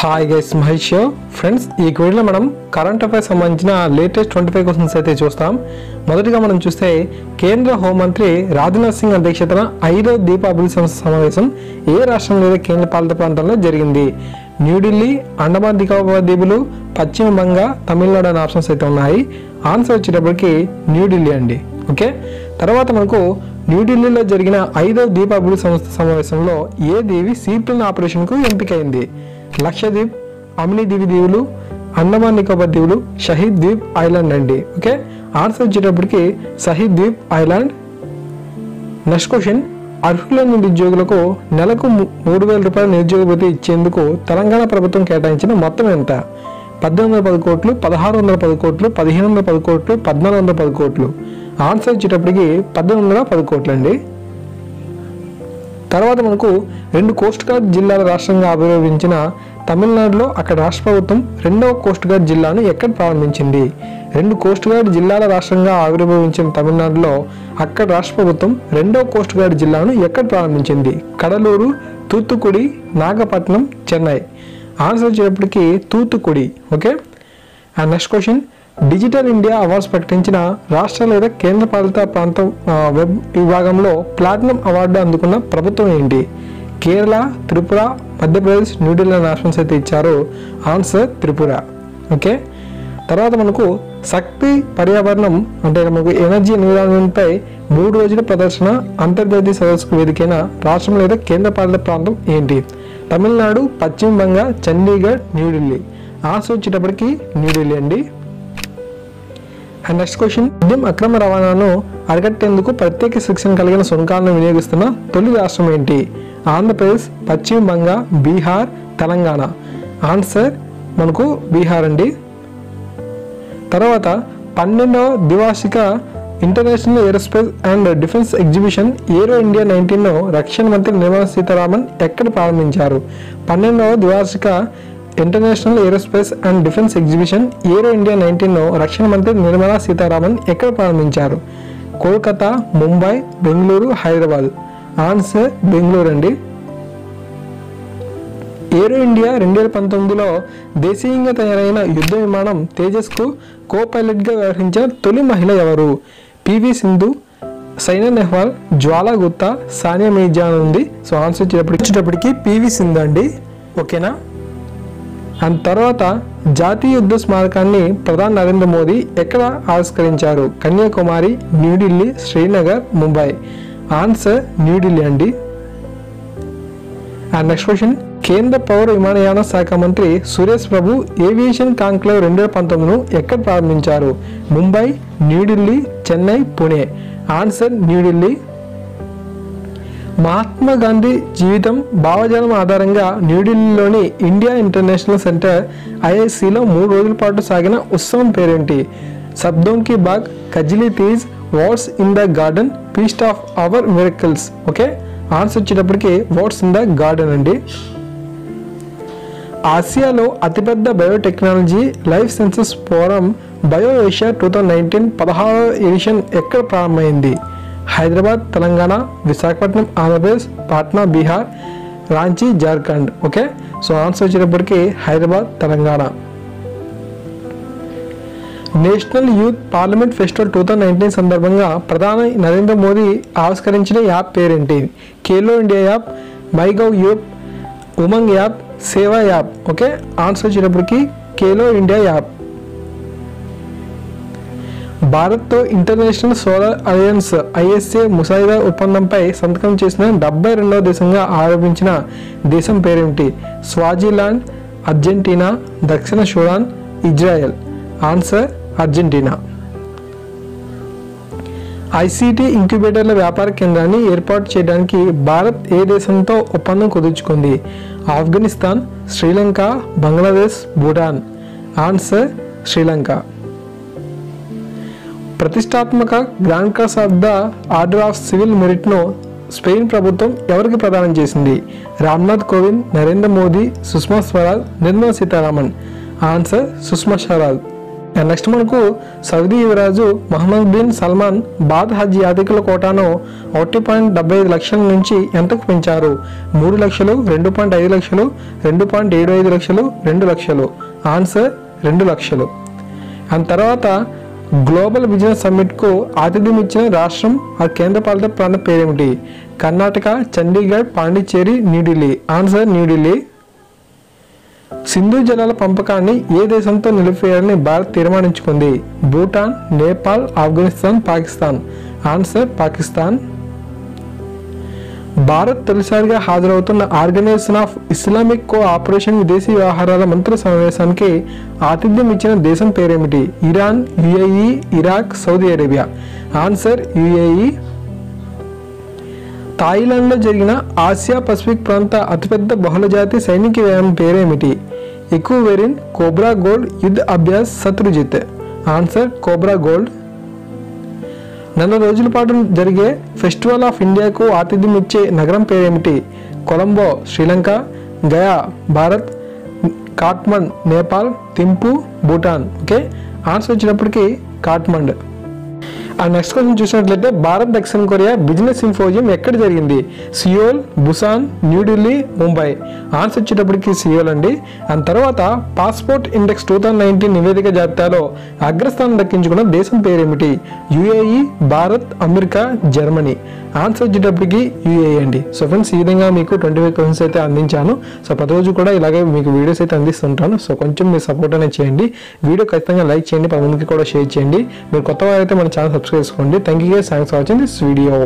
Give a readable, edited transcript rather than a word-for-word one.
Hi guys, Mahesh friends. ఈ వీడియోలో మనం కరెంట్ అఫైర్స్ సంబంధించిన లేటెస్ట్ 25 క్వశ్చన్స్ అయితే చూస్తాం. మొదటిగా మనం చూస్తే కేంద్ర హోంమంత్రి రాజ్నాథ్ సింగ్ అధ్యక్షతన 5వ దీపావళి సంస్థ సమావేశం ఏ రాష్ట్రం లేదా కేంద్ర పాలిత ప్రాంతంలో జరిగింది? న్యూఢిల్లీ, అండమాన్ నికోబార్ దీవులు, పశ్చిమ బంగా, తమిళనాడు అనే ఆప్షన్స్ అయితే ఉన్నాయి. ఆన్సర్ వచ్చేటప్పటికి న్యూఢిల్లీ అండి. ఓకే, తర్వాత మనకు న్యూఢిల్లీలో జరిగిన 5వ దీపావళి సంస్థ సమావేశంలో ఏ దీవి సీప్లేన్ ఆపరేషన్కు ఎంపికైంది? లక్షద్వీప్, అమిని దీవులు, అండమాన్ నికోబార్ దీవులు, షహీద్ ద్వీప్ ఐలాండ్ అండి. ఓకే, ఆన్సర్ వచ్చేటప్పటికి Shaheed Dweep island. Next question, అర్హులైన నిరుద్యోగులకు నెలకు 3,000 రూపాయల నిరుద్యోగ భృతి ఇచ్చేందుకు తెలంగాణ ప్రభుత్వం కేటాయించిన మొత్తం ఎంత? 1810 కోట్లు, 1610 కోట్లు, 1510 కోట్లు, 1410 కోట్లు. ఆన్సర్ వచ్చేటప్పటికి 1810 కోట్లు అండి. తర్వాత మనకు 2 కోస్ట్ గార్డ్ జిల్లాల రాష్ట్రంగా ఆవిర్భవించిన తమిళనాడులో అక్కడ రాష్ట్ర ప్రభుత్వం 2వ కోస్ట్ గార్డ్ జిల్లాను ఎక్కడ ప్రారంభించింది? 2 కోస్ట్ గార్డ్ జిల్లాల రాష్ట్రంగా ఆవిర్భవించిన తమిళనాడులో అక్కడ రాష్ట్ర ప్రభుత్వం 2వ కోస్ట్ గార్డ్ జిల్లాను ఎక్కడ ప్రారంభించింది? కడలూరు, తూత్తుకుడి, నాగపట్నం, చెన్నై. ఆన్సర్ వచ్చేటప్పటికి Thoothukudi. Okay, and next question, digital India awards ప్రకటించిన రాష్ట్ర లేదా కేంద్ర పాలిత ప్రాంతం వెబ్ విభాగంలో ప్లాటినం అవార్డు అందుకున్న ప్రభుత్వం ఏంటి? కేరళ, త్రిపుర, మధ్యప్రదేశ్, న్యూఢిల్లీ ఆప్షన్స్ అయితే ఇచ్చారు. ఆన్సర్ త్రిపుర. ఓకే, తర్వాత మనకు శక్తి పర్యావరణం అంటే మనకు ఎనర్జీ ఎన్విరాన్మెంట్ పై 3 రోజుల ప్రదర్శన అంతర్జాతీయ సదస్సుకు వేదికైన రాష్ట్రం లేదా కేంద్ర పాలిత ప్రాంతం ఏంటి? తమిళనాడు, పశ్చిమ బంగా, చండీగఢ్, న్యూఢిల్లీ. ఆన్సర్ వచ్చేటప్పటికి న్యూఢిల్లీ అండి. అండ్ నెక్స్ట్ క్వశ్చన్, మద్యం అక్రమ రవాణాను అరికట్టేందుకు ప్రత్యేక శిక్షణ కలిగిన సుంకాలను వినియోగిస్తున్న తొలి రాష్ట్రం ఏంటి? ఆంధ్రప్రదేశ్, పశ్చిమ బంగా, బీహార్, తెలంగాణ. ఆన్సర్ మనకు బీహార్ అండి. తర్వాత 12వ ద్వివార్షిక international aerospace and defence exhibition aero India 19ను రక్షణ మంత్రి నిర్మలా సీతారామన్ ఎక్కడ ప్రారంభించారు? 12వ ద్వివార్షిక international aerospace and defence exhibition aero India 19ను రక్షణ మంత్రి నిర్మలా సీతారామన్ ఎక్కడ ప్రారంభించారు? కోల్కతా, ముంబై, బెంగళూరు, హైదరాబాద్. ఆన్సర్ బెంగళూరు అండి. ఏరో ఇండియా 2019లో దేశీయంగా తయారైన యుద్ధ విమానం తేజస్కు కో పైలట్గా వ్యవహరించిన తొలి మహిళ ఎవరు? పివి సింధు, సైనా నెహ్వాల్, జ్వాలా గుత్తా, సానియా మీర్జా ఉంది. సో ఆన్సర్ వచ్చేటప్పటికి పివి సింధు అండి. ఓకేనా, అండ్ తర్వాత జాతీయ యుద్ధ స్మారకాన్ని ప్రధాని నరేంద్ర మోదీ ఎక్కడ ఆవిష్కరించారు? కన్యాకుమారి, న్యూఢిల్లీ, శ్రీనగర్, ముంబై. ఆన్సర్ న్యూఢిల్లీ అండి. అండ్ నెక్స్ట్ క్వశ్చన్, కేంద్ర పౌర విమానయాన శాఖ మంత్రి సురేష్ ప్రభు ఏవియేషన్ కాంక్లేవ్ 2019ను ఎక్కడ ప్రారంభించారు? ముంబై, న్యూఢిల్లీ, చెన్నై, పుణే. ఆన్సర్ న్యూఢిల్లీ. మహాత్మా గాంధీ జీవితం భావజాలం ఆధారంగా న్యూఢిల్లీలోని ఇండియా ఇంటర్నేషనల్ సెంటర్ ఐఐసిలో 3 రోజుల పాటు సాగిన ఉత్సవం పేరేంటి? సబ్దోం కి బాగ్, Kajli Teej, what's in the garden, feast of our miracles. Okay, answer వచ్చేటప్పటికి వాట్స్ ఇన్ ద గార్డెన్ అండి. ఆసియాలో అతిపెద్ద biotechnology life sciences forum bio Asia 2019 16వ ఎడిషన్ ఎక్కడ ప్రారంభమైంది? Hyderabad, Telangana, Visakhapatnam, Andhra Pradesh, Patna, Bihar, Ranchi, Jharkhand. Okay, so answer వచ్చేటప్పటికి Hyderabad, Telangana. National youth parliament festival 2019 సందర్భంగా ప్రధాని నరేంద్ర మోదీ ఆవిష్కరించిన యాప్ పేరేంటి? Khelo India app, MyGov app, Umang app, సేవా యాప్. ఓకే, ఆన్సర్ వచ్చేటప్పటికి ఖేలో ఇండియా యాప్. భారత్తో ఇంటర్నేషనల్ సోలార్ అలయన్స్ ఐఎస్ఏ ముసాయిదా ఒప్పందంపై సంతకం చేసిన 72వ దేశంగా ఆరోపించిన దేశం పేరేమిటి? స్వాజిలాండ్, అర్జెంటీనా, దక్షిణ Sudan, Israel. Answer Argentina. ICT ఇంక్యుబేటర్ల వ్యాపార కేంద్రాన్ని ఏర్పాటు చేయడానికి భారత్ ఏ దేశంతో ఒప్పందం కుదుర్చుకుంది? ఆఫ్ఘనిస్తాన్, శ్రీలంక, బంగ్లాదేశ్, భూటాన్. ఆన్సర్ శ్రీలంక. ప్రతిష్టాత్మక grand cross of the order of civil మెరిట్ను స్పెయిన్ ప్రభుత్వం ఎవరికి ప్రదానం చేసింది? రామ్నాథ్ కోవింద్, నరేంద్ర మోదీ, సుష్మా స్వరాజ్, నిర్మలా సీతారామన్. ఆన్సర్ సుష్మా స్వరాజ్. నెక్స్ట్ మనకు సౌదీ యువరాజు మొహమ్మద్ బిన్ సల్మాన్ బాద్ హజ్ యాత్రికుల కోటాను 1.75 లక్షల నుంచి ఎంతకు పెంచారు? 3 లక్షలు, 2.5 లక్షలు, 2.75 లక్షలు, 2 లక్షలు. ఆన్సర్ 2 లక్షలు. అండ్ తర్వాత గ్లోబల్ బిజినెస్ సమ్మిట్కు ఆతిథ్యం ఇచ్చిన రాష్ట్రం ఆ కేంద్రపాలిత ప్రాంతం పేరేమిటి? కర్ణాటక, చండీగఢ్, పాండిచ్చేరి, న్యూఢిల్లీ. ఆన్సర్ న్యూఢిల్లీ. సింధు జలాల పంపకాన్ని ఏ దేశంతో నిలిపివేయాలని భారత్ తీర్మానించుకుంది? భూటాన్, నేపాల్, ఆఫ్ఘనిస్తాన్, పాకిస్తాన్. ఆన్సర్ పాకిస్తాన్. భారత్ తొలిసారిగా హాజరవుతున్న ఆర్గనైజేషన్ ఆఫ్ ఇస్లామిక్ కోఆపరేషన్ విదేశీ వ్యవహారాల మంత్రుల సమావేశానికి ఆతిథ్యం ఇచ్చిన దేశం పేరేమిటి? Iran, UAE, Iraq, Saudi Arabia. Answer UAE. థాయిలాండ్లో జరిగిన ఆసియా పసిఫిక్ ప్రాంత అతిపెద్ద బహుళజాతి సైనిక వ్యాయామం పేరేమిటి? Ekuverin, cobra gold, Yudh Abhyas, Shatrujeet. Answer cobra gold. 4 రోజుల పాటు జరిగే ఫెస్టివల్ ఆఫ్ ఇండియాకు ఆతిథ్యం ఇచ్చే నగరం పేరేమిటి? కొలంబో, శ్రీలంక, గయా, భారత్, కాట్మండ్, నేపాల్, థింపు, భూటాన్. ఓకే, ఆన్సర్ వచ్చినప్పటికీ కాట్మండ్. ఆ నెక్స్ట్ క్వశ్చన్ చూసినట్లయితే భారత్ దక్షిణ కొరియా బిజినెస్ సింపోజియం ఎక్కడ జరిగింది? Seoul, Busan, New Delhi, Mumbai. Answer వచ్చేటప్పటికి సియోల్ అండి. అండ్ తర్వాత పాస్పోర్ట్ ఇండెక్స్ 2019 నివేదిక జాబితాలో అగ్రస్థానం దక్కించుకున్న దేశం పేరేమిటి? UAE, Bharat, America, Germany. Answer వచ్చేటప్పటికి యుఏఈ అండి. సో ఫ్రెండ్స్, ఈ విధంగా మీకు 25 క్వశ్చన్స్ అయితే అందించాను. సో ప్రతిరోజు కూడా ఇలాగే మీకు వీడియోస్ అయితే అందిస్తుంటాను. సో కొంచెం మీరు సపోర్ట్ అనేది చేయండి. వీడియో ఖచ్చితంగా లైక్ చేయండి, 10 మందికి కూడా షేర్ చేయండి. మీరు కొత్త వారైతే మన ఛానల్ సబ్స్క్రైబ్ చేసుకోండి. Thank you guys, thanks for watching this video.